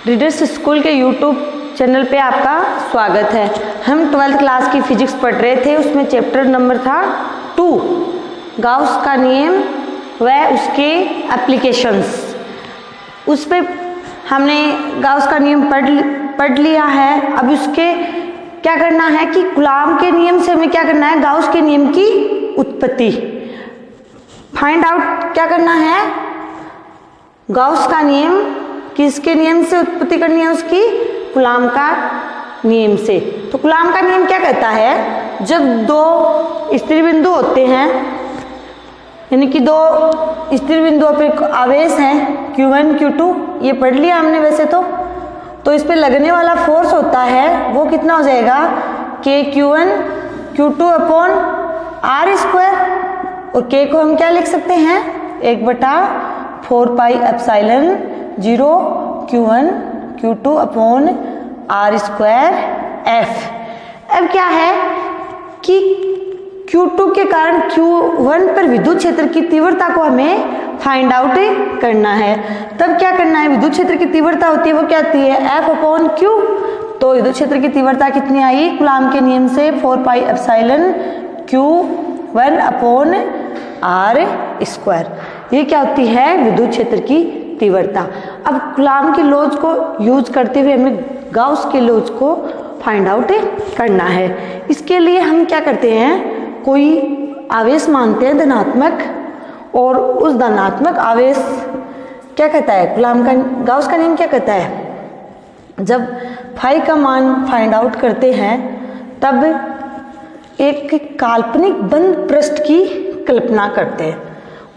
Readers school के YouTube channel पे आपका स्वागत है। हम 12th क्लास की फिजिक्स पढ़ रहे थे, उसमें चैप्टर नंबर था 2, गाउस का नियम व उसके एप्लीकेशंस। उस पे हमने गाउस का नियम पढ़ लिया है। अब उसके क्या करना है कि कूलॉम के नियम से हमें क्या करना है, गाउस के नियम की उत्पत्ति फाइंड आउट क्या करना है। गाउस का नियम किसके नियम से उत्पत्ति करनी है, उसकी कूलॉम का नियम से। तो कूलॉम का नियम क्या कहता है, जब दो स्थिर बिंदु होते हैं, यानी कि दो स्थिर बिंदुओं पर आवेश हैं Q1 Q2, ये पढ़ लिया हमने वैसे तो इस पे लगने वाला फोर्स होता है वो कितना हो जाएगा, KQ1 Q2 upon R square. और K को हम क्या लिख सकते हैं, 1/4 pi epsilon 0 Q1 Q2 upon R square F। अब क्या है कि Q2 के कारण Q1 पर विद्युत क्षेत्र की तीव्रता को हमें फाइंड आउट करना है। तब क्या करना है, विद्युत क्षेत्र की तीव्रता होती है वो क्या आती है, F अपॉन Q। तो विद्युत क्षेत्र की तीव्रता कितनी आई कूलॉम के नियम से, 4 pi epsilon Q1 upon R square. ये क्या होती है, विद्युत क्षेत्र की तीव्रता। अब कूलॉम के लॉज को यूज करते हुए हमें गाउस के लॉज को फाइंड आउट करना है। इसके लिए हम क्या करते हैं, कोई आवेश मानते हैं धनात्मक, और उस धनात्मक आवेश क्या कहता है, कूलॉम का गाउस का नियम क्या कहता है, जब फाई का मान फाइंड आउट करते हैं तब एक काल्पनिक बंद पृष्ठ की कल्पना करते हैं।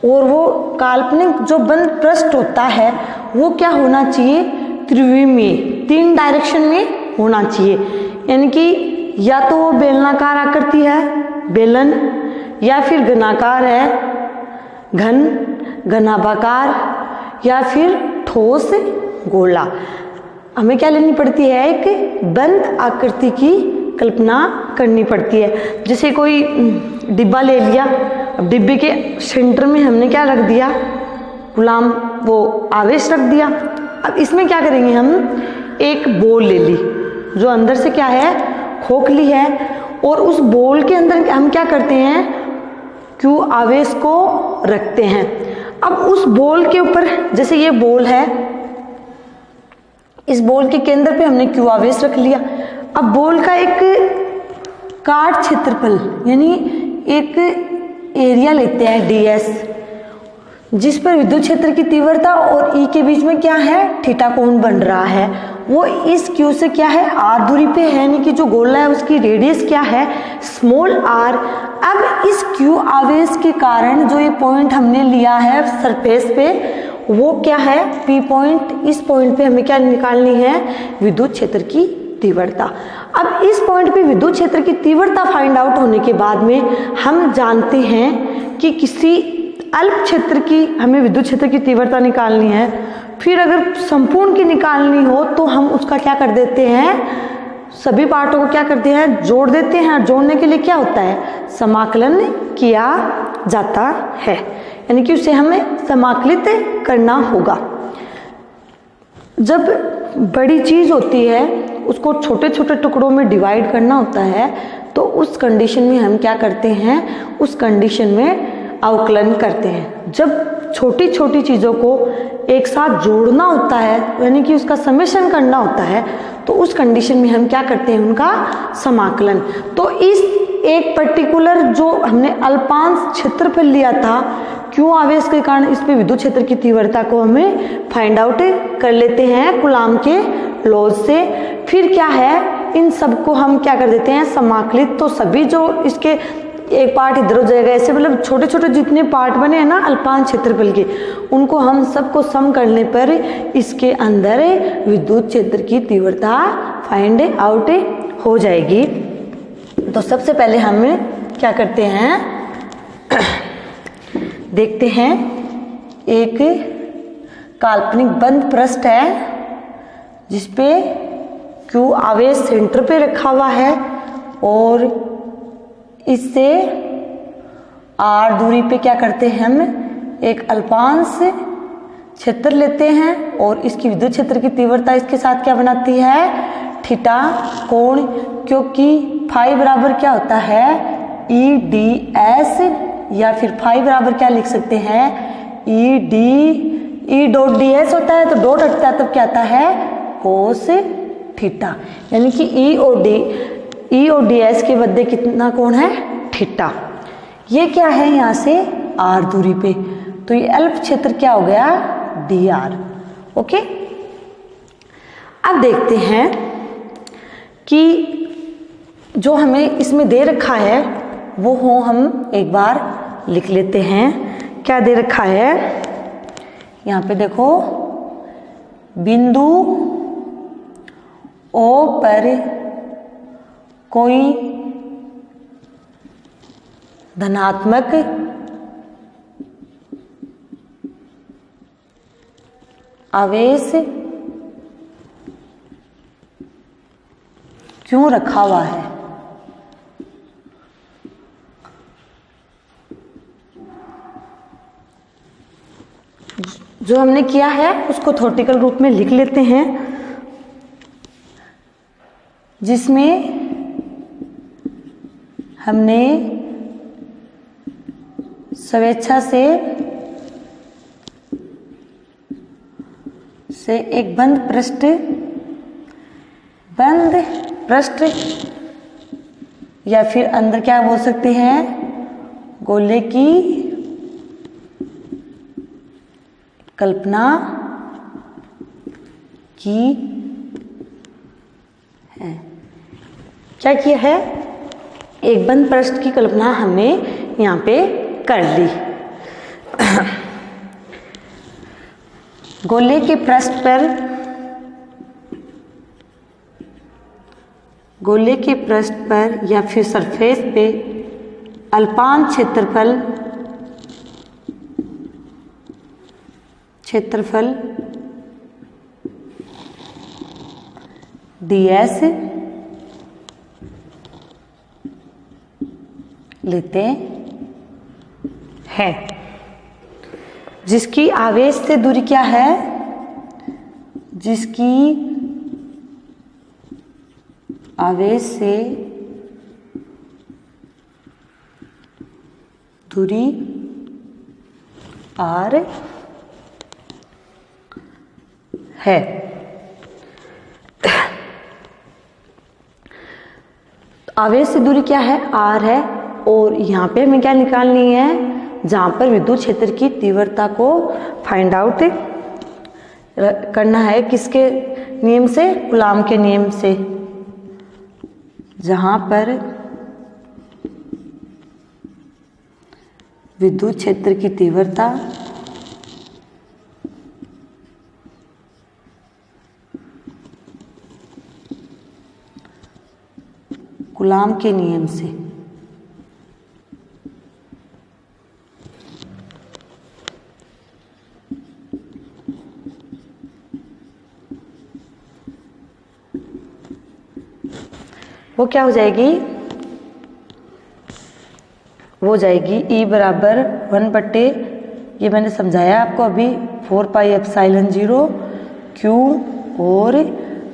और वो काल्पनिक जो बंद पृष्ठ होता है वो क्या होना चाहिए, त्रिविमीय 3 डायरेक्शन में होना चाहिए। यानी कि या तो वो बेलनाकार आकृति है, बेलन, या फिर घनाकार है, घन, घनाभाकार, या फिर ठोस गोला। हमें क्या लेनी पड़ती है, एक बंद आकृति की कल्पना करनी पड़ती है। जैसे कोई डिब्बा ले लिया, अब डिब्बे के सेंटर में हमने क्या रख दिया, कूलॉम वो आवेश रख दिया। अब इसमें क्या करेंगे, हम एक बॉल ले ली जो अंदर से क्या है, खोखली है, और उस बॉल के अंदर हम क्या करते हैं, Q आवेश को रखते हैं। अब उस बॉल के ऊपर, जैसे ये बॉल है, इस बॉल के केंद्र पे हमने Q आवेश रख लिया। अब बॉल का एक काट क्षेत्रफल यानी एक एरिया लेते हैं DS, जिस पर विद्युत क्षेत्र की तीव्रता और E के बीच में क्या है, थीटा कोण बन रहा है। वो इस Q से क्या है, R दूरी पे है, यानी कि जो गोला है उसकी रेडियस क्या है, स्मॉल r। अब इस Q आवेश के कारण जो ये पॉइंट हमने लिया है सरफेस पे, वो क्या है, P पॉइंट। इस पॉइंट पे हमें क्या निकालनी है, विद्युत क्षेत्र की तीव्रता। अब इस पॉइंट पे विद्युत क्षेत्र की तीव्रता फाइंड आउट होने के बाद में हम जानते हैं कि किसी अल्प क्षेत्र की हमें विद्युत क्षेत्र की तीव्रता निकालनी है। फिर अगर संपूर्ण की निकालनी हो तो हम उसका क्या कर देते हैं, सभी पार्टों को क्या करते हैं, जोड़ देते हैं। जोड़ने के लिए क्या होता है, समाकलन किया जाता है, यानी कि उसे हमें समाकलित करना होगा। जब बड़ी चीज होती है उसको छोटे छोटे टुकड़ों में डिवाइड करना होता है, तो उस कंडीशन में हम क्या करते हैं, उस कंडीशन में अवकलन करते हैं। जब छोटी छोटी चीज़ों को एक साथ जोड़ना होता है, यानी कि उसका समेशन करना होता है, तो उस कंडीशन में हम क्या करते हैं, उनका समाकलन। तो इस एक पर्टिकुलर जो हमने अल्पांश क्षेत्रफल लिया था Q आवेश के कारण, इस पे विद्युत क्षेत्र की तीव्रता को हमें फाइंड आउट कर लेते हैं कूलॉम के लॉज से। फिर क्या है, इन सब को हम क्या कर देते हैं, समाकलित। तो सभी जो इसके एक पार्ट इधर हो जाएगा, ऐसे मतलब छोटे छोटे जितने पार्ट बने हैं ना अल्पांश क्षेत्रफल के, उनको हम सबको सम करने पर इसके अंदर विद्युत क्षेत्र की तीव्रता फाइंड आउट हो जाएगी। तो सबसे पहले हम क्या करते हैं, देखते हैं, एक काल्पनिक बंद पृष्ठ है जिसपे Q आवेश सेंटर पे रखा हुआ है, और इससे R दूरी पे क्या करते हैं, हम एक अल्पांश क्षेत्र लेते हैं और इसकी विद्युत क्षेत्र की तीव्रता इसके साथ क्या बनाती है, थीटा कोण, क्योंकि फाई बराबर क्या होता है, ई डी एस, या फिर फाई बराबर क्या लिख सकते हैं, ई डॉट डी एस होता है तो डॉट हटता है तब क्या आता है, कोस थीटा, यानी कि ई और डी एस के मध्य कितना कोण है, थीटा। ये क्या है, यहाँ से आर दूरी पे, तो ये अल्प क्षेत्र क्या हो गया, डी आर। ओके, अब देखते हैं कि जो हमें इसमें दे रखा है वो हो हम एक बार लिख लेते हैं। क्या दे रखा है, यहाँ पे देखो, बिंदु ओ पर कोई धनात्मक आवेश क्यों रखा हुआ है। जो हमने किया है उसको थ्योरेटिकल रूप में लिख लेते हैं, जिसमें हमने स्वेच्छा से एक बंद पृष्ठ या फिर अंदर क्या बोल सकते हैं, गोले की कल्पना की है। क्या किया है, एक बंद पृष्ठ की कल्पना हमने यहाँ पे कर ली। गोले के पृष्ठ पर या फिर सरफेस पे अल्पांश क्षेत्रफल ds लेते हैं, जिसकी आवेश से दूरी क्या है, जिसकी आवेश से दूरी r है। आवेश से दूरी क्या है, r है, और यहाँ पे हमें क्या निकालनी है, जहाँ पर विद्युत क्षेत्र की तीव्रता को फाइंड आउट करना है, किसके नियम से, कूलाम के नियम से, जहाँ पर विद्युत क्षेत्र की तीव्रता कूलाम के नियम से वो क्या हो जाएगी, वो हो जाएगी E बराबर 1/, ये मैंने समझाया आपको अभी, 4πε0 Q और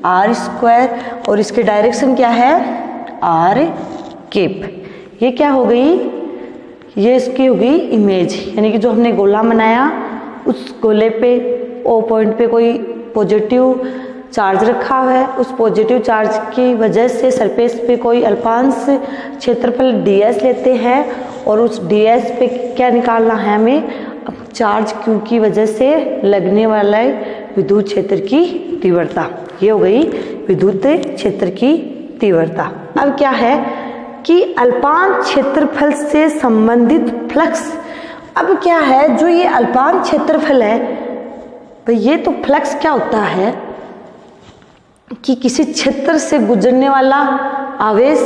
r², और इसके डायरेक्शन क्या है, r केप। ये क्या हो गई, ये इसकी हो गई इमेज, यानी कि जो हमने गोला बनाया उस गोले पे O पॉइंट पे कोई पॉजिटिव चार्ज रखा हुआ है, उस पॉजिटिव चार्ज की वजह से सरफेस पे कोई अल्पांश क्षेत्रफल ds लेते हैं, और उस ds पे क्या निकालना है हमें, चार्ज Q की वजह से लगने वाला विद्युत क्षेत्र की तीव्रता। ये हो गई विद्युत क्षेत्र की तीव्रता। अब क्या है कि अल्पांश क्षेत्रफल से संबंधित फ्लक्स, अब क्या है, जो ये अल्पांश क्षेत्रफल है, तो ये तो फ्लक्स क्या होता है कि किसी क्षेत्र से गुजरने वाला आवेश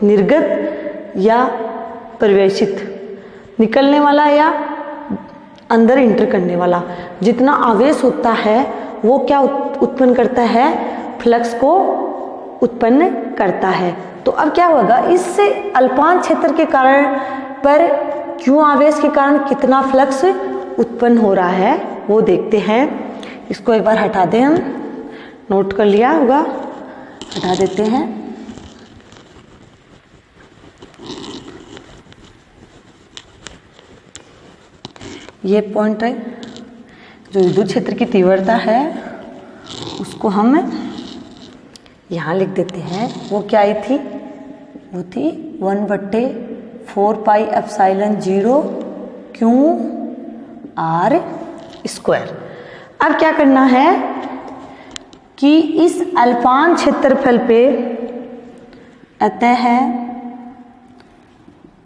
निर्गत या प्रवेशित, निकलने वाला या अंदर इंटर करने वाला, जितना आवेश होता है वो क्या उत्पन्न करता है, फ्लक्स को उत्पन्न करता है। तो अब क्या होगा, इससे अल्पांश क्षेत्र के कारण पर क्यों आवेश के कारण कितना फ्लक्स उत्पन्न हो रहा है, वो देखते हैं। इसको एक बार हटा दें, हम नोट कर लिया होगा, हटा देते हैं। ये पॉइंट है जो विद्युत क्षेत्र की तीव्रता है उसको हम यहाँ लिख देते हैं। वो क्या आई थी, वो थी 1/4 pi epsilon 0 Q R square. अब क्या करना है कि इस अल्पान क्षेत्रफल पे अतः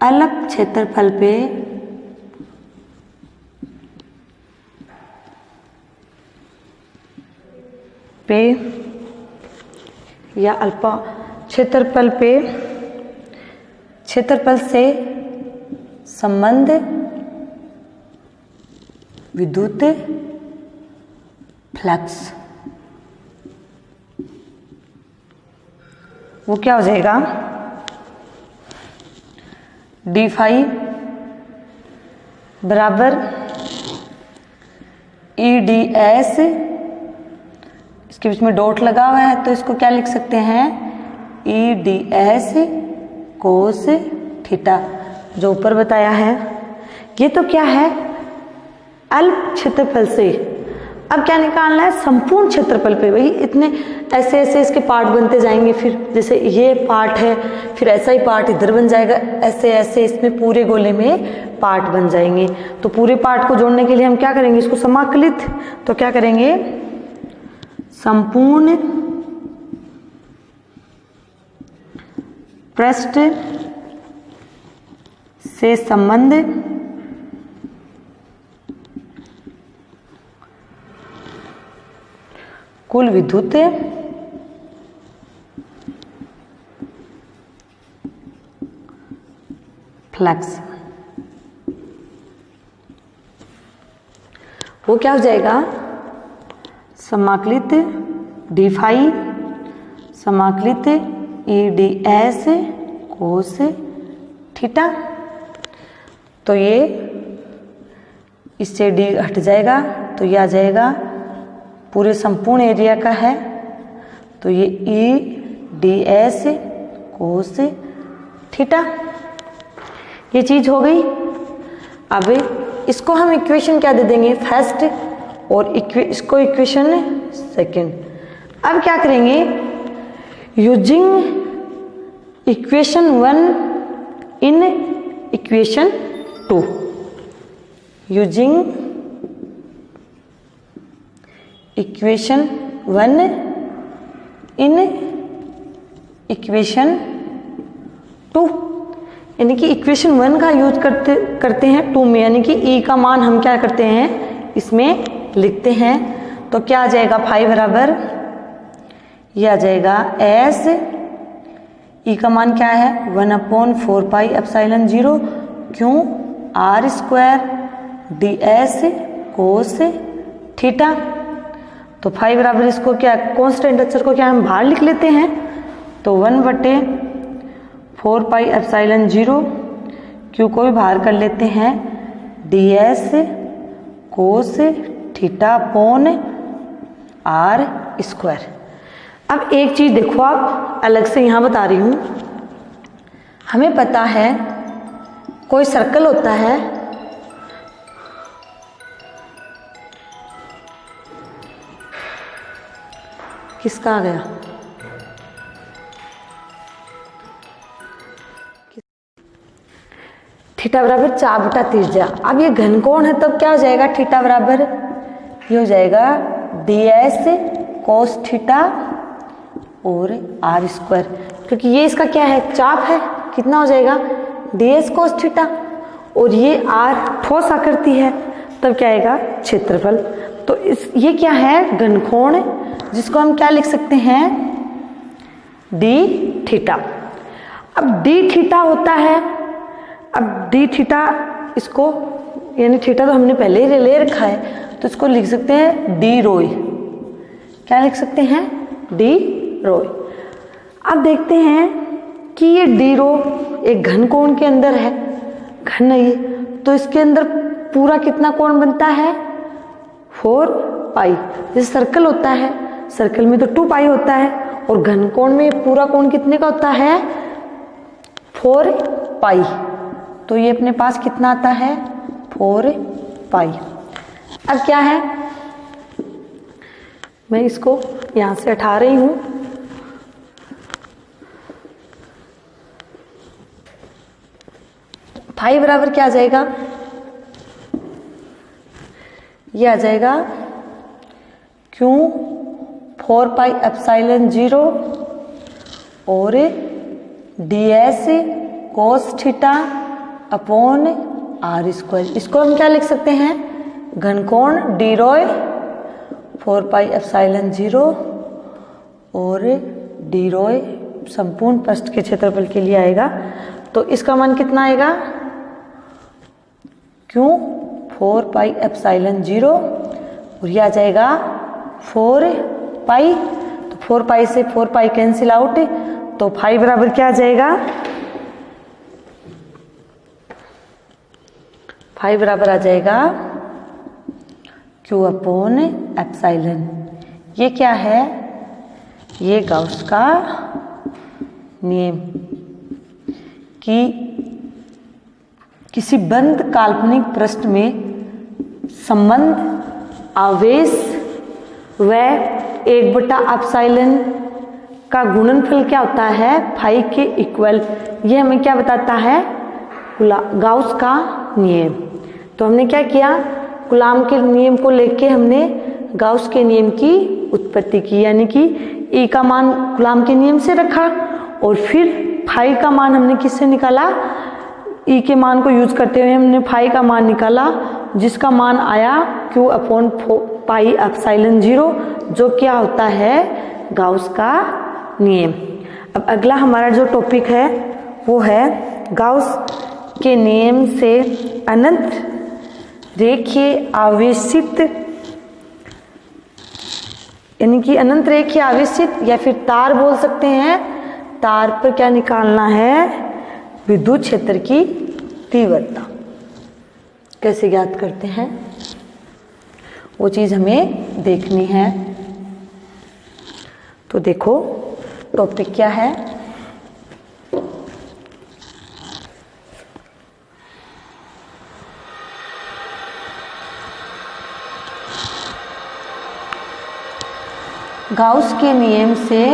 अल्प क्षेत्रफल पे या अल्पा क्षेत्रफल से संबंध विद्युत फ्लक्स, वो क्या हो जाएगा, डी फाई बराबर ई डी एस, इसके बीच में डॉट लगा हुआ है तो इसको क्या लिख सकते हैं, E D s cos theta, जो ऊपर बताया है। ये तो क्या है, अल्प क्षेत्रफल से। अब क्या निकालना है, संपूर्ण क्षेत्रफल पे। वही इतने ऐसे ऐसे इसके पार्ट बनते जाएंगे, फिर जैसे ये पार्ट है, फिर ऐसा ही पार्ट इधर बन जाएगा, ऐसे ऐसे इसमें पूरे गोले में पार्ट बन जाएंगे। तो पूरे पार्ट को जोड़ने के लिए हम क्या करेंगे, इसको समाकलित, तो क्या करेंगे, संपूर्ण पृष्ठ से संबंध कुल विद्युत फ्लक्स, वो क्या हो जाएगा, समाकलित डी फाई समाकलित E D s cos theta. तो ये इससे डी हट जाएगा तो ये आ जाएगा पूरे संपूर्ण एरिया का है, तो ये E D s cos theta, ये चीज हो गई। अब इसको हम इक्वेशन क्या दे देंगे, फर्स्ट, और इसको इक्वेशन सेकंड। अब क्या करेंगे, using equation 1 in equation 2, using equation 1 in equation 2, यानी कि इक्वेशन 1 का यूज करते हैं 2 में, यानी कि ई का मान हम क्या करते हैं, इसमें लिखते हैं। तो क्या आ जाएगा, फाई बराबर ये आ जाएगा एस, ई का मान क्या है 1/4 pi epsilon 0 Q R square D s cos theta. तो फाई बराबर इसको क्या, कांस्टेंट अक्षर को क्या हम बाहर लिख लेते हैं, तो 1/4 पाई एप्सिलॉन 0 क्यू को भी बाहर कर लेते हैं, d s cos theta upon r square. अब एक चीज देखो, आप अलग से यहां बता रही हूं, हमें पता है कोई सर्कल होता है, किसका आ गया, थीटा बराबर 4/3। अब ये घनकोण है, तब क्या हो जाएगा, थीटा बराबर ये हो जाएगा डी एस कोस थीटा और आर स्क्वायर, क्योंकि ये इसका क्या है, चाप है, कितना हो जाएगा डी एस कोस थीटा, और ये आर ठोस आकृति है, तब क्या आएगा, क्षेत्रफल। तो ये क्या है, घनकोण, जिसको हम क्या लिख सकते हैं, डी थीटा। अब डी थीटा होता है, अब डी थीटा, इसको यानी थीटा तो हमने पहले ही ले रखा है, तो इसको लिख सकते हैं डी रोय। क्या लिख सकते हैं, डी रोय। अब देखते हैं कि ये डी रो एक घन कोण के अंदर है, घन है ये, तो इसके अंदर पूरा कितना कोण बनता है, 4 पाई। जैसे सर्कल होता है, सर्कल में तो 2 पाई होता है, और घनकोण में पूरा कोण कितने का होता है? 4 पाई। तो ये अपने पास कितना आता है? 4 पाई। अब क्या है, मैं इसको यहां से हटा रही हूं। पाई बराबर क्या आ जाएगा? ये आ जाएगा Q 4 पाई एप्सिलॉन 0 और ds cos theta upon r square. इसको हम क्या लिख सकते हैं? घनकोण d रॉय 4 पाई एप्सिलॉन 0 और d रॉय संपूर्ण पृष्ठ के क्षेत्रफल के लिए आएगा। तो इसका मान कितना आएगा? Q 4 पाई एप्सिलॉन 0 और ये आ जाएगा 4 पाई। तो 4 पाई से 4 पाई कैंसिल आउट, तो पाई बराबर क्या आ जाएगा? पाई बराबर आ जाएगा Q अपॉन एप्सिलॉन। ये क्या है? ये गाउस का नियम कि किसी बंद काल्पनिक पृष्ठ में संबंध आवेश व 1/एप्सिलॉन का गुणनफल क्या होता है? फाई के इक्वल। ये हमें क्या बताता है? गाउस का नियम। तो हमने क्या किया? कूलाम के नियम को लेके हमने गाउस के नियम की उत्पत्ति की, यानी कि E का मान कूलाम के नियम से रखा और फिर फाई का मान हमने किससे निकाला? E के मान को यूज करते हुए हमने फाई का मान निकाला, जिसका मान आया Q अपॉन पाई एप्सिलॉन 0, जो क्या होता है? गाउस का नियम। अब अगला हमारा जो टॉपिक है वो है गाउस के नियम से अनंत रेखीय आवेशित, यानी कि अनंत रेखीय आवेशित या फिर तार बोल सकते हैं, तार पर क्या निकालना है? विद्युत क्षेत्र की तीव्रता। कैसे ज्ञात करते हैं वो चीज हमें देखनी है। तो देखो टॉपिक क्या है? गाउस के नियम से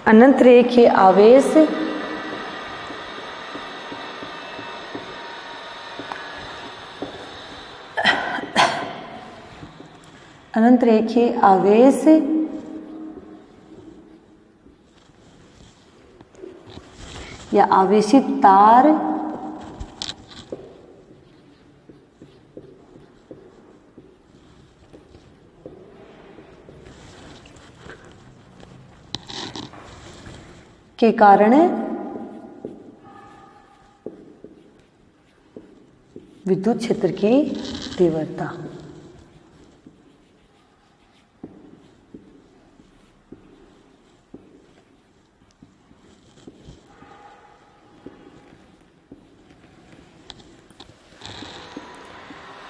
अनंत रेखीय आवेश अनंत रेखीय आवेश या आवेशित तार के कारण विद्युत क्षेत्र की तीव्रता।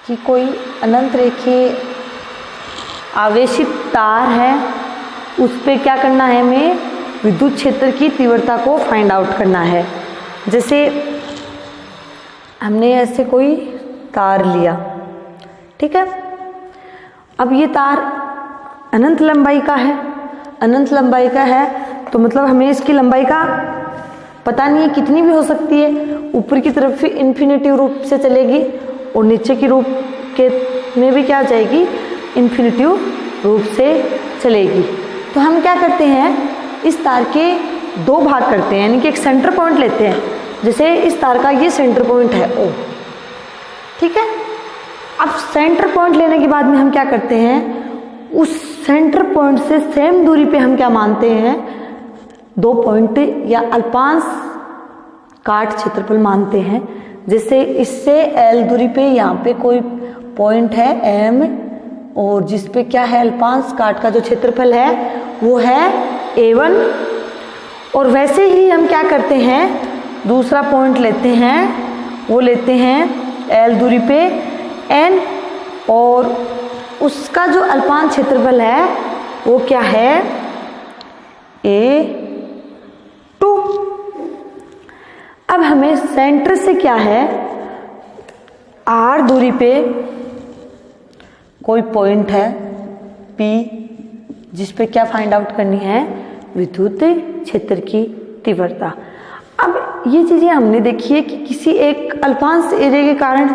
कि कोई अनंत रेखीय आवेशित तार है, उस पे क्या करना है? हमें विद्युत क्षेत्र की तीव्रता को फाइंड आउट करना है। जैसे हमने ऐसे कोई तार लिया, ठीक है। अब ये तार अनंत लंबाई का है, अनंत लंबाई का है तो मतलब हमें इसकी लंबाई का पता नहीं है, कितनी भी हो सकती है। ऊपर की तरफ भी इन्फिनिटिव रूप से चलेगी और नीचे की रूप के में भी क्या जाएगी? इन्फिनिटिव रूप से चलेगी। तो हम क्या करते हैं? इस तार के दो भाग करते हैं, यानी कि एक सेंटर पॉइंट लेते हैं। जैसे इस तार का ये सेंटर पॉइंट है O, ठीक है। अब सेंटर पॉइंट लेने के बाद में हम क्या करते हैं? उस सेंटर पॉइंट से सेम दूरी पे हम क्या मानते हैं? 2 पॉइंट या अल्पांश काट क्षेत्रफल मानते हैं। जैसे इससे L दूरी पे यहाँ पे कोई पॉइंट है M, और जिस पे क्या है, अल्पांश काट का जो क्षेत्रफल है वो है A1। और वैसे ही हम क्या करते हैं, दूसरा पॉइंट लेते हैं, वो लेते हैं L दूरी पे N, और उसका जो अल्पांश क्षेत्रफल है वो क्या है, A2। अब हमें सेंटर से क्या है, R दूरी पे कोई पॉइंट है P, जिस पे क्या फाइंड आउट करनी है, विद्युत क्षेत्र की तीव्रता। अब ये चीजें हमने देखी है कि किसी एक अल्पांश एरिया के कारण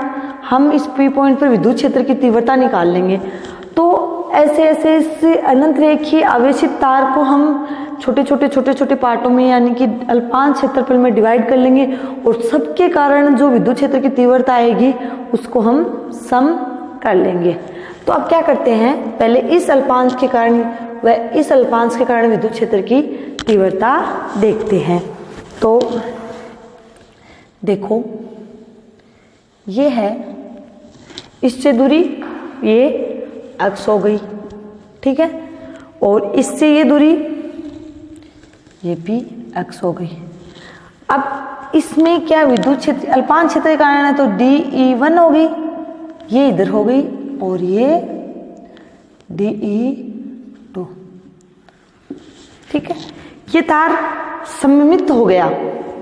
हम इस P पॉइंट पर विद्युत क्षेत्र की तीव्रता निकाल लेंगे। तो ऐसे ऐसे इस अनंत रेखीय आवेशित तार को हम छोटे छोटे पार्टों में यानी कि अल्पांश क्षेत्रफल में डिवाइड कर लेंगे, और सबके कारण जो विद्युत क्षेत्र की तीव्रता आएगी उसको हम सम कर लेंगे। तो अब क्या करते हैं, पहले इस अल्पांश के कारण व इस अल्पांश के कारण विद्युत क्षेत्र की तीव्रता देखते हैं। तो देखो, ये है इससे दूरी, ये x हो गई, ठीक है, और इससे ये दूरी, ये भी x हो गई। अब इसमें क्या विद्युत क्षेत्र अल्पांश क्षेत्र के कारण है, तो dE1 हो गई, ये इधर हो गई, और ये dE2, ठीक है। ये तार सममित हो गया,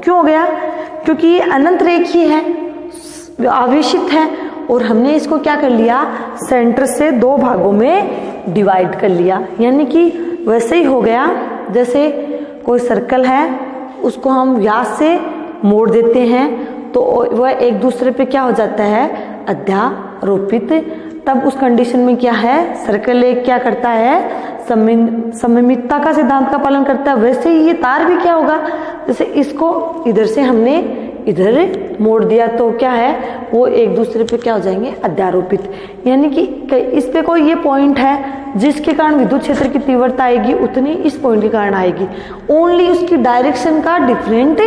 क्यों हो गया, क्योंकि ये अनंत रेखीय है, आवेशित है, और हमने इसको क्या कर लिया, सेंटर से दो भागों में डिवाइड कर लिया। यानी कि वैसे ही हो गया जैसे कोई सर्कल है, उसको हम व्यास से मोड़ देते हैं तो वह एक दूसरे पे क्या हो जाता है, अध्यारोपित। तब उस कंडीशन में क्या है, सर्कल एक क्या करता है, सममितता का सिद्धांत का पालन करता है। वैसे ही ये तार भी क्या होगा, जैसे इसको इधर से हमने इधर मोड़ दिया तो क्या है, वो एक दूसरे पे क्या हो जाएंगे, अध्यारोपित। यानी कि इस पे कोई ये पॉइंट है जिसके कारण विद्युत क्षेत्र की तीव्रता आएगी, उतनी इस पॉइंट के कारण आएगी, ओनली उसकी डायरेक्शन का डिफरेंट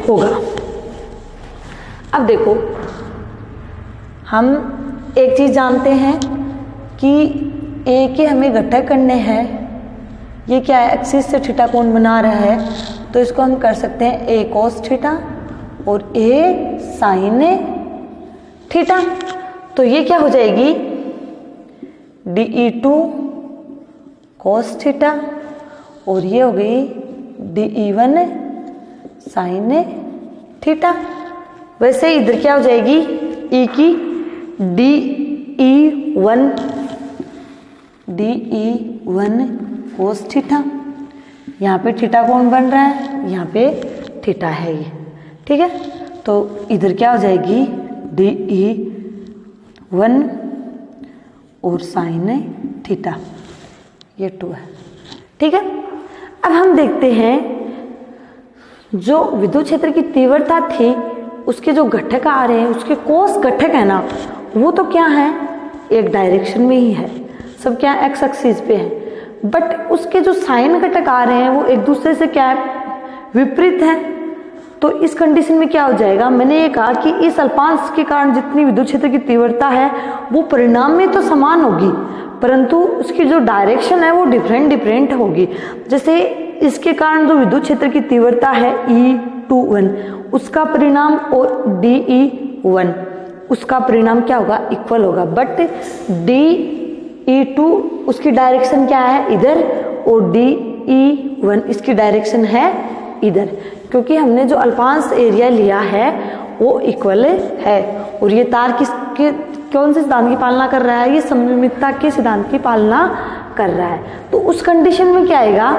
होगा। अब देखो, हम एक चीज जानते हैं कि ए के हमें घटक करने हैं, ये क्या है, एक्सिस से थीटा कोण बना रहा है, तो इसको हम कर सकते हैं ए कॉस थीटा और ए साइन थीटा। तो ये क्या हो जाएगी, dE2 कॉस थीटा, और ये हो गई dE1 साइन थीटा। वैसे इधर क्या हो जाएगी, E की dE1 कोस थीटा, यहाँ पे थीटा कोण बन रहा है, यहाँ पे थीटा है ये, ठीक है। तो इधर क्या हो जाएगी, dE1 और साइन थीटा, ये 2 है, ठीक है। अब हम देखते हैं जो विद्युत क्षेत्र की तीव्रता थी, उसके जो घटक आ रहे हैं, उसके कोस घटक है ना, वो तो क्या है, एक डायरेक्शन में ही है, सब क्या एक्स एक्सिस पे है, बट उसके जो साइन घटक आ रहे हैं वो एक दूसरे से क्या है, विपरीत है। तो इस कंडीशन में क्या हो जाएगा, मैंने ये कहा कि इस अल्पांश के कारण जितनी विद्युत क्षेत्र की तीव्रता है वो परिणाम में तो समान होगी, परंतु उसकी जो डायरेक्शन है वो डिफरेंट होगी। जैसे इसके कारण जो विद्युत क्षेत्र की तीव्रता है E21, उसका परिणाम और dE1 उसका परिणाम क्या होगा, इक्वल होगा, बट dE2 उसकी डायरेक्शन क्या है, इधर, और dE1 इसकी डायरेक्शन है इधर, क्योंकि हमने जो अल्पांश एरिया लिया है वो इक्वल है। और ये तार किसके कौन से सिद्धांत की पालना कर रहा है, ये सममितता के सिद्धांत की पालना कर रहा है। तो उस कंडीशन में क्या आएगा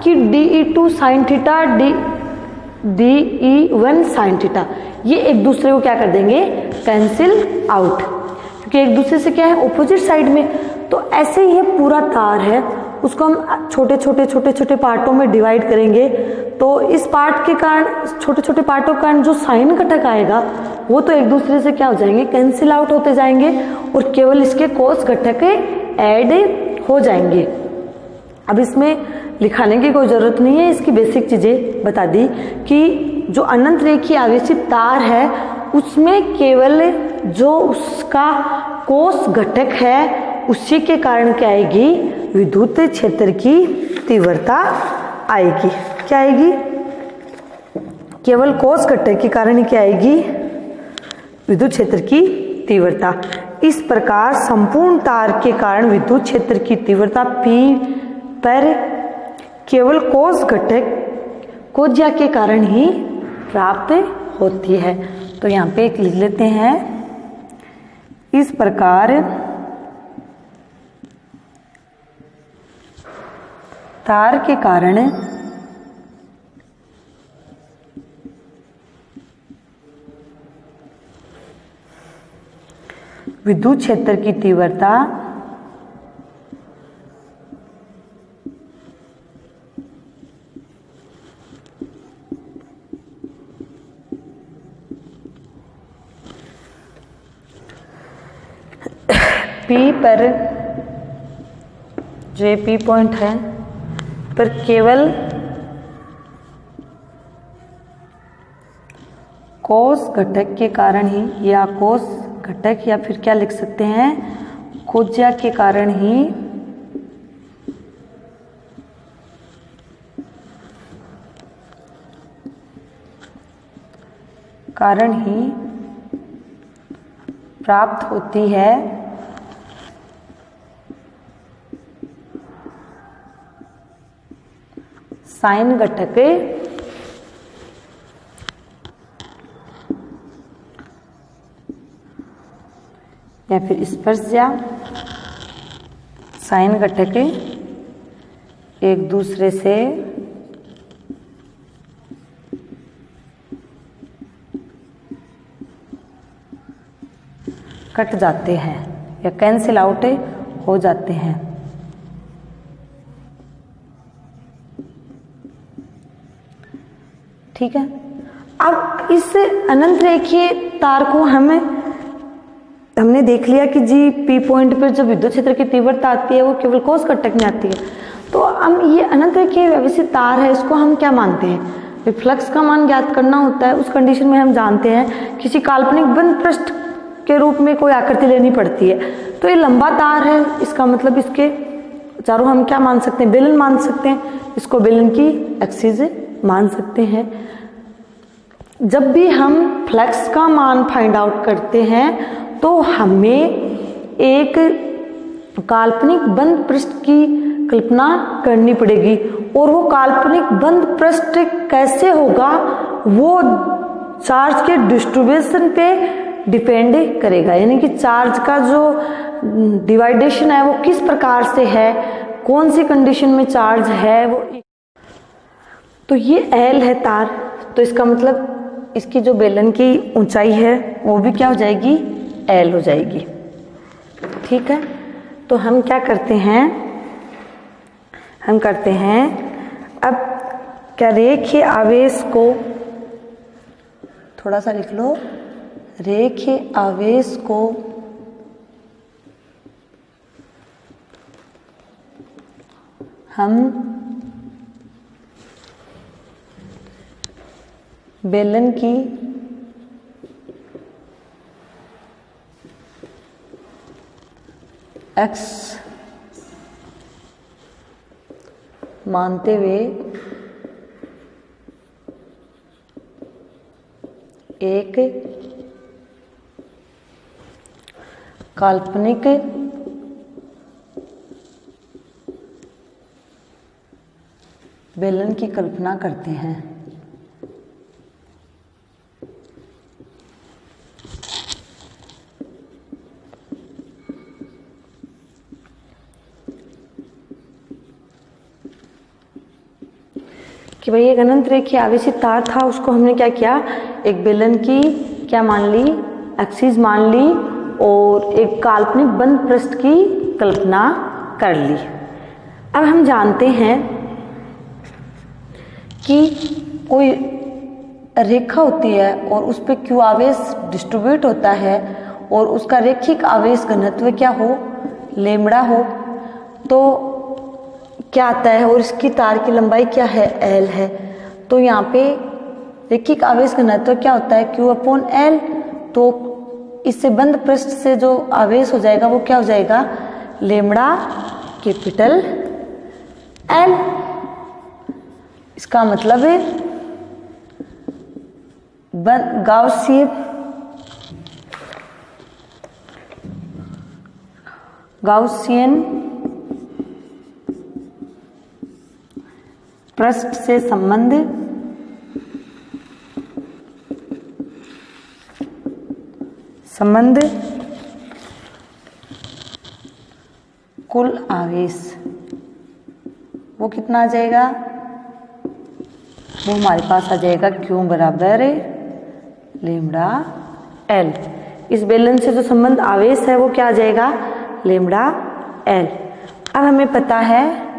कि dE2 sine theta dE1 sine theta, ये एक दूसरे को क्या कर देंगे, कैंसिल आउट, क्योंकि एक दूसरे से क्या है, ऑपोजिट साइड में। तो ऐसे ही ये पूरा तार है, उसको हम छोटे पार्टों में डिवाइड करेंगे, तो इस पार्ट के कारण, छोटे पार्टों के कारण जो साइन घटक आएगा वो तो एक दूसरे से क्या हो जाएंगे, कैंसिल आउट होते जाएंगे, और केवल इसके कोस घटक ऐड हो जाएंगे। अब इसमें लिखाने की कोई जरूरत नहीं है, इसकी बेसिक चीजें बता दी कि जो अनंत रेखीय आवेशित तार है उसमें केवल जो उसका कोस घटक है उसी के कारण क्या आएगी, विद्युत क्षेत्र की तीव्रता आएगी। क्या आएगी, केवल कोस घटक के कारण ही क्या आएगी, विद्युत क्षेत्र की तीव्रता। इस प्रकार संपूर्ण तार के कारण विद्युत क्षेत्र की तीव्रता P पर केवल कोस घटक कोज्या के कारण ही प्राप्त होती है। तो यहाँ पे एक लिख लेते हैं, इस प्रकार तार के कारण विद्युत क्षेत्र की तीव्रता P पर, जो ये P पॉइंट है, पर केवल कोस घटक के कारण ही, या कोस घटक, या फिर क्या लिख सकते हैं, कोज्या के कारण ही प्राप्त होती है साइन घटक या फिर स्पर्शजा साइन घटक एक दूसरे से कट जाते हैं या कैंसिल आउट हो जाते हैं। ठीक है, अब इस अनंत रेखीय तार को हमने देख लिया कि जी P पॉइंट पर जो विद्युत क्षेत्र की तीव्रता आती है वो केवल कोस घटक में आती है। तो हम ये अनंत रेखीय व्यवस्थित तार है, इसको हम क्या मानते हैं, फ्लक्स का मान ज्ञात करना होता है। उस कंडीशन में हम जानते हैं किसी काल्पनिक बंद पृष्ठ के रूप में कोई आकृति लेनी पड़ती है। तो ये लंबा तार है, इसका मतलब इसके चारों हम क्या मान सकते हैं, बेलन मान सकते हैं, इसको बेलन की एक्सिस मान सकते हैं। जब भी हम फ्लक्स का मान फाइंड आउट करते हैं तो हमें एक काल्पनिक बंद पृष्ठ की कल्पना करनी पड़ेगी, और वो काल्पनिक बंद पृष्ठ कैसे होगा वो चार्ज के डिस्ट्रीब्यूशन पे डिपेंड करेगा। यानी कि चार्ज का जो डिवाइडेशन है वो किस प्रकार से है, कौन सी कंडीशन में चार्ज है वो। तो ये L है तार, तो इसका मतलब इसकी जो बेलन की ऊंचाई है वो भी क्या हो जाएगी, L हो जाएगी। ठीक है, तो हम क्या करते हैं, अब क्या रेखीय आवेश को थोड़ा सा लिख लो, रेखीय आवेश को हम बेलन की एक्स मानते हुए एक काल्पनिक बेलन की कल्पना करते हैं। कि भाई एक अनंत रेखीय आवेशित तार था, उसको हमने क्या किया, एक बेलन की क्या मान ली, एक्सिस मान ली, और एक काल्पनिक बंद पृष्ठ की कल्पना कर ली। अब हम जानते हैं कि कोई रेखा होती है और उस पर क्यू आवेश डिस्ट्रीब्यूट होता है और उसका रेखिक आवेश घनत्व क्या हो, लैम्बडा हो, तो क्या आता है, और इसकी तार की लंबाई क्या है, L है। तो यहाँ पे रेखिक आवेश घनत्व क्या होता है, Q/L। तो इससे बंद पृष्ठ से जो आवेश हो जाएगा वो क्या हो जाएगा, लेमड़ा कैपिटल एल। इसका मतलब है गाउसियन पृष्ठ से संबंध कुल आवेश वो कितना आ जाएगा, वो हमारे पास आ जाएगा Q बराबर लेमड़ा एल। इस बेलन से जो संबंध आवेश है वो क्या आ जाएगा, लेमड़ा एल। अब हमें पता है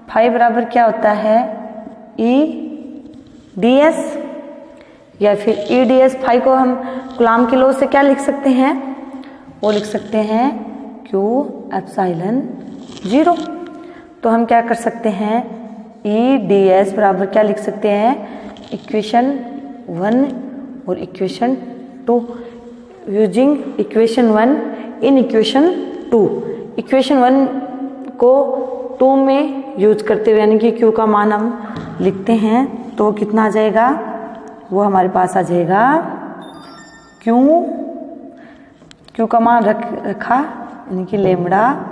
फाई बराबर क्या होता है, ई डी एस, या फिर ई डी एस। फाई को हम कूलाम के लॉ से क्या लिख सकते हैं, वो लिख सकते हैं Q एप्सिलॉन 0। तो हम क्या कर सकते हैं, ई डी एस बराबर क्या लिख सकते हैं, इक्वेशन 1 और equation 2, using equation 1 in equation 2। Equation 1 को 2 में यूज करते हुए यानी कि Q का मान हम लिखते हैं तो वो कितना आ जाएगा, वो हमारे पास आ जाएगा Q का मान रखा यानी कि लेमड़ा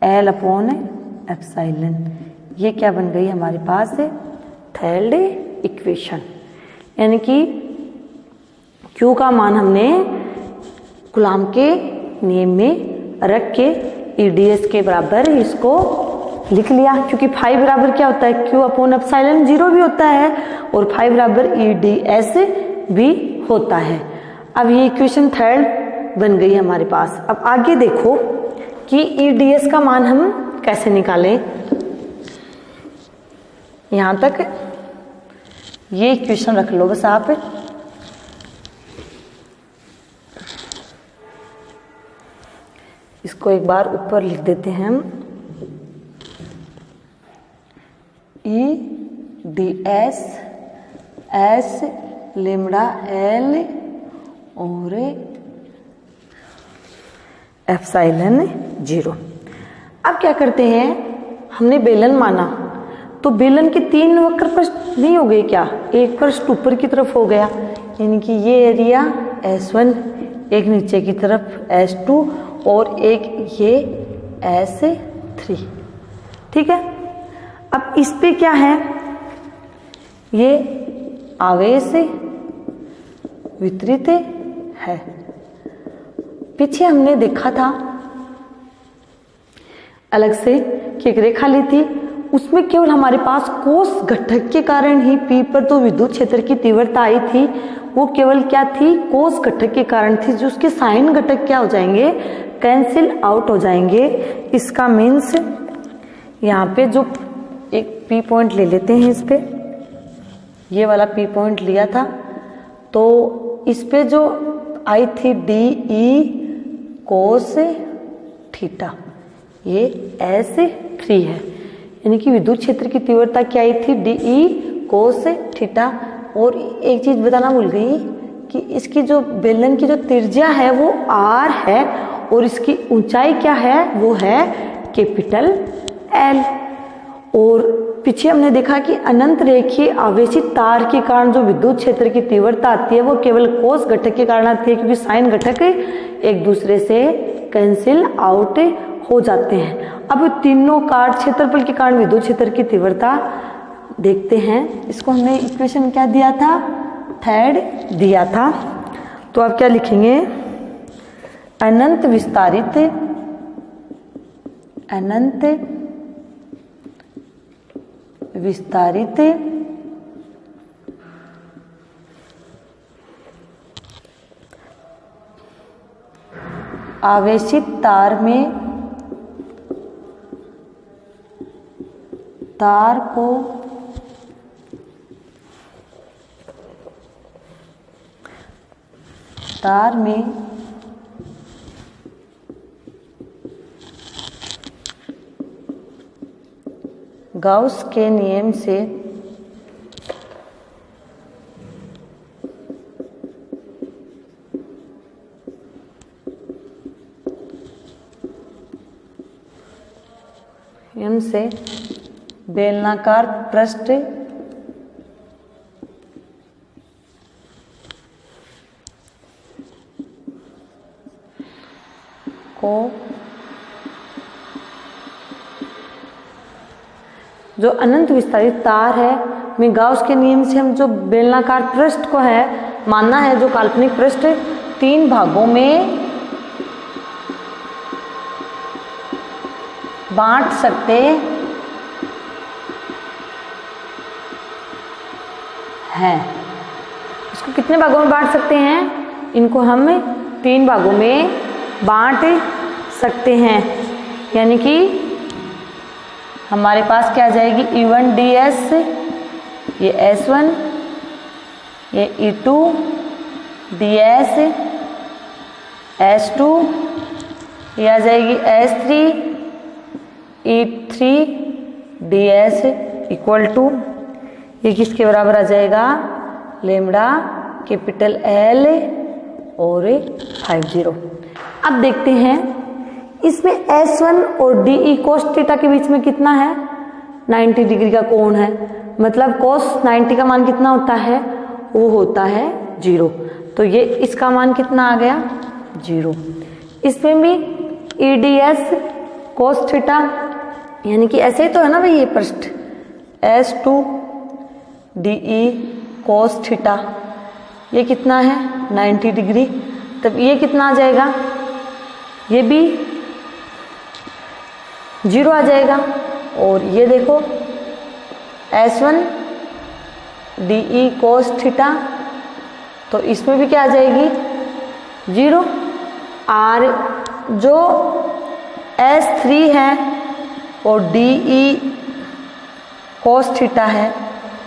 एल अपॉन एप्सिलॉन। ये क्या बन गई हमारे पास, थर्ड इक्वेशन। यानी कि Q का मान हमने कूलाम के नियम में रख के EDS के बराबर इसको लिख लिया, क्योंकि फाई बराबर क्या होता है, Q अपॉन एप्सिलॉन 0 भी होता है और फाई बराबर EDS भी होता है। अब ये इक्वेशन थर्ड बन गई हमारे पास। अब आगे देखो कि EDS का मान हम कैसे निकालें। यहां तक ये इक्वेशन रख लो बस आप। इसको एक बार ऊपर लिख देते हैं हम, EDS एस लेमड़ा एल और एप्सिलॉन 0। अब क्या करते हैं, हमने बेलन माना तो बेलन के 3 वक्र पृष्ठ नहीं हो गए क्या, एक पृष्ठ ऊपर की तरफ हो गया यानी कि ये एरिया S1, एक नीचे की तरफ S2 और एक ये S3। ठीक है। अब इस पे क्या है, ये आवेश वितरित है। पीछे हमने देखा था अलग से कि एक रेखा ली थी, उसमें केवल हमारे पास कोस घटक के कारण ही P पर तो विद्युत क्षेत्र की तीव्रता आई थी, वो केवल क्या थी, कोस घटक के कारण थी। जो उसके साइन घटक क्या हो जाएंगे, कैंसिल आउट हो जाएंगे। इसका मीन्स यहाँ पे जो एक P पॉइंट ले लेते हैं, इस पे ये वाला P पॉइंट लिया था तो इस पे जो आई थी DE कोस थीटा, ये S3 है। यानी कि विद्युत क्षेत्र की तीव्रता क्या आई थी, DE कोस थीटा। और एक चीज बताना भूल गई कि इसकी जो बेलन की जो त्रिज्या है वो R है और इसकी ऊंचाई क्या है, वो है कैपिटल L। और पीछे हमने देखा कि अनंत रेखीय आवेशित तार के कारण जो विद्युत क्षेत्र की तीव्रता आती है वो केवल कोस घटक के कारण आती है, क्योंकि साइन घटक एक दूसरे से कैंसिल आउट हो जाते हैं। अब तीनों काट क्षेत्रफल के कारण विद्युत क्षेत्र की तीव्रता देखते हैं। इसको हमने इक्वेशन क्या दिया था, थर्ड दिया था। तो आप क्या लिखेंगे, अनंत विस्तारित आवेशित तार में तार को तार में गाउस के नियम से माध्यम से बेलनाकार पृष्ठ को जो अनंत विस्तारित तार है में गाउस के नियम से हम जो बेलनाकार पृष्ठ को है मानना है, जो काल्पनिक पृष्ठ 3 भागों में बांट सकते हैं। इसको कितने भागों में बांट सकते हैं? इनको हम 3 भागों में बांट सकते हैं। यानी कि हमारे पास क्या आ जाएगी, E1 ds, ये S1, ये E2 ds, S2, ये आ जाएगी S3 E3 ds equal to, ये किसके बराबर आ जाएगा, लेमड़ा कैपिटल L और 50। अब देखते हैं इसमें S1 और DE cos थीटा के बीच में कितना है, 90 डिग्री का कोण है। मतलब cos 90 का मान कितना होता है, वो होता है 0। तो ये इसका मान कितना आ गया, 0। इसमें भी EDS cos थीटा, यानी कि ऐसे ही तो है ना भाई, ये पृष्ठ S2 DE cos थीटा, ये कितना है 90 डिग्री। तब ये कितना आ जाएगा, ये भी 0 आ जाएगा। और ये देखो S1 DE cos थीटा, तो इसमें भी क्या आ जाएगी, 0। और जो S3 है और DE cos थीटा है,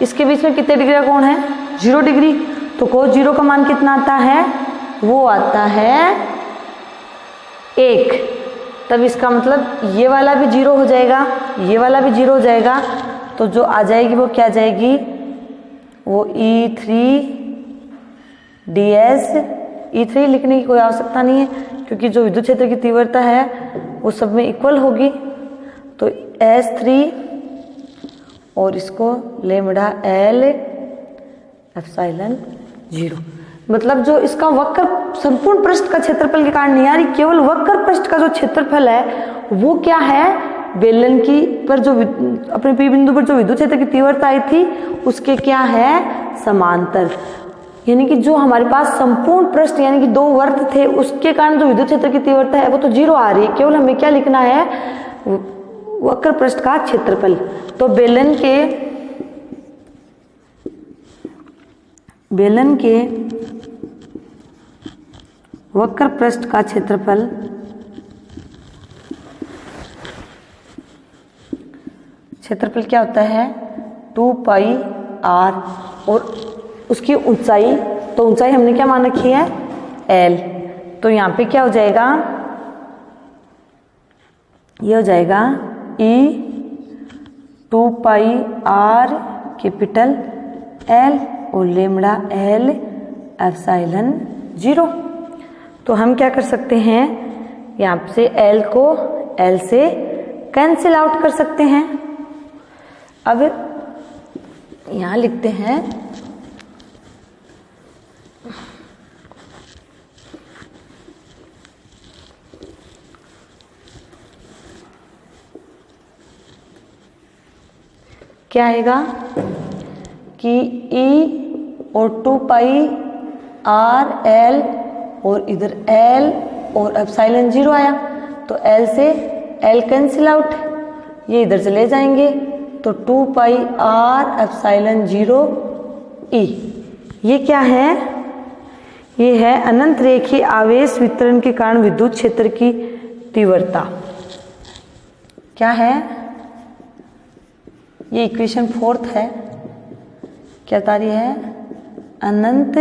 इसके बीच में कितने डिग्री का कोण है, 0 डिग्री। तो cos 0 का मान कितना आता है, वो आता है 1। तब इसका मतलब ये वाला भी 0 हो जाएगा, ये वाला भी 0 हो जाएगा। तो जो आ जाएगी वो क्या जाएगी, वो E3 ds, E3 लिखने की कोई आवश्यकता नहीं है क्योंकि जो विद्युत क्षेत्र की तीव्रता है वो सब में इक्वल होगी। तो S3 और इसको लेमड़ा L एप्सिलॉन 0। मतलब जो इसका वक्र संपूर्ण पृष्ठ का क्षेत्रफल के कारण नहीं आ रही, केवल वक्र पृष्ठ का जो क्षेत्रफल है वो क्या है, बेलन की पर जो अपने P बिंदु पर जो विद्युत क्षेत्र की तीव्रता आई थी उसके क्या है, समांतर। यानी कि जो हमारे पास संपूर्ण पृष्ठ यानी कि 2 वर्त थे उसके कारण जो विद्युत क्षेत्र की तीव्रता है वो तो 0 आ रही है, केवल हमें क्या लिखना है, वक्र पृष्ठ का क्षेत्रफल। तो बेलन के वक्र पृष्ठ का क्षेत्रफल क्या होता है, 2 पाई r। और उसकी ऊंचाई, तो ऊंचाई हमने क्या मान रखी है, L। तो यहाँ पे क्या हो जाएगा, ये हो जाएगा E 2 पाई r कैपिटल L और लेमड़ा L एप्सिलॉन 0। तो हम क्या कर सकते हैं, यहाँ से L को L से कैंसिल आउट कर सकते हैं। अब यहाँ लिखते हैं क्या आएगा कि E और 2 पाई r L और इधर L और एप्सिलॉन 0 आया। तो L से L कैंसिल आउट, ये इधर चले जाएंगे। तो 2 पाई r एप्सिलॉन 0 E, ये क्या है, ये है अनंत रेखीय आवेश वितरण के कारण विद्युत क्षेत्र की तीव्रता। क्या है, ये इक्वेशन 4 है, क्या बता रही है, अनंत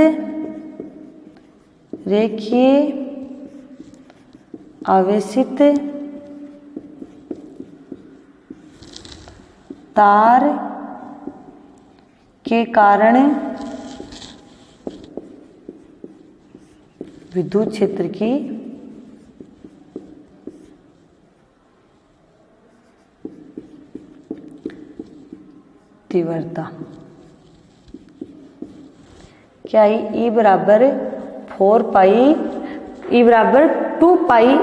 रेखीय आवेशित तार के कारण विद्युत क्षेत्र की तीव्रता क्या है, E बराबर 4 पाई, E बराबर 2 पाई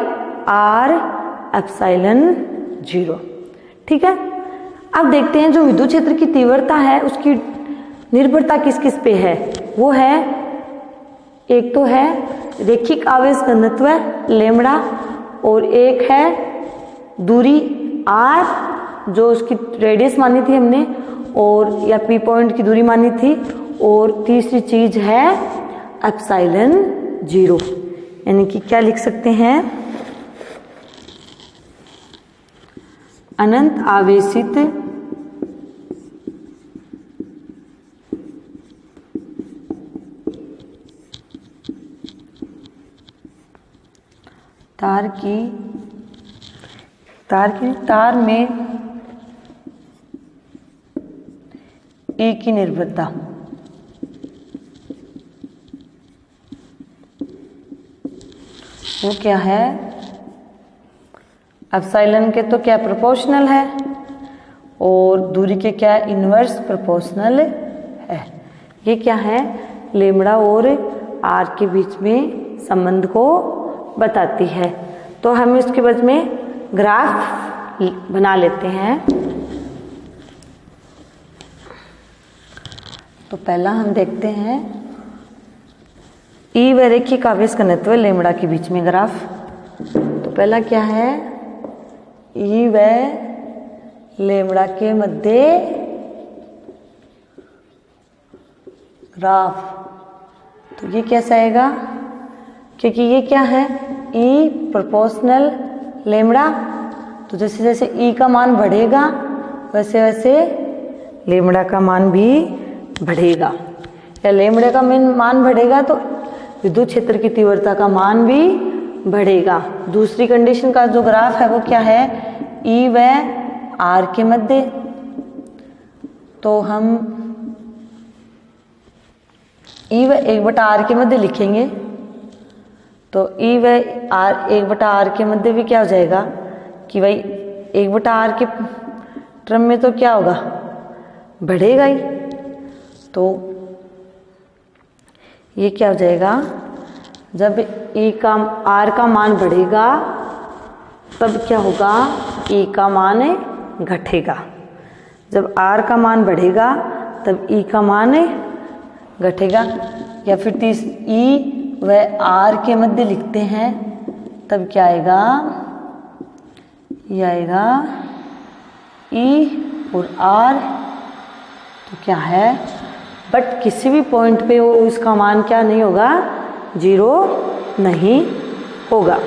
R एप्सिलॉन 0। ठीक है, अब देखते हैं जो विद्युत क्षेत्र की तीव्रता है उसकी निर्भरता किस किस पे है। वो है, एक तो है रैखिक आवेश घनत्व लैम्ब्डा, और एक है दूरी R जो उसकी रेडियस मानी थी हमने, और या P पॉइंट की दूरी मानी थी, और तीसरी चीज है एप्सिलॉन 0। यानी कि क्या लिख सकते हैं, अनंत आवेशित तार में E की निर्भरता वो क्या है, एप्सिलॉन के तो क्या प्रोपोर्शनल है, और दूरी के क्या इनवर्स प्रोपोर्शनल है। ये क्या है, लैम्ब्डा और R के बीच में संबंध को बताती है। तो हम इसके बाद में ग्राफ बना लेते हैं। तो पहला हम देखते हैं E व रैखिक आवेश घनत्व लैम्ब्डा के बीच में ग्राफ। तो पहला क्या है, E व लैम्ब्डा के मध्य ग्राफ। तो ये कैसा आएगा, क्योंकि ये क्या है, E प्रोपोर्शनल लैम्ब्डा, तो जैसे जैसे E का मान बढ़ेगा वैसे वैसे लैम्ब्डा का मान भी बढ़ेगा, या लैम्ब्डा का मान बढ़ेगा तो विद्युत क्षेत्र की तीव्रता का मान भी बढ़ेगा। दूसरी कंडीशन का जो ग्राफ है वो क्या है, E व R के मध्य। तो हम E व 1/R के मध्य लिखेंगे। तो E व R 1/R के मध्य भी क्या हो जाएगा कि भाई 1/R के टर्म में तो क्या होगा, बढ़ेगा ही। तो ये क्या हो जाएगा, जब E का R का मान बढ़ेगा तब क्या होगा, E का मान घटेगा। जब R का मान बढ़ेगा तब E का मान घटेगा। या फिर E व R के मध्य लिखते हैं, तब क्या आएगा, ये आएगा E और R। तो क्या है, बट किसी भी पॉइंट पे वो उसका मान क्या नहीं होगा, 0 नहीं होगा।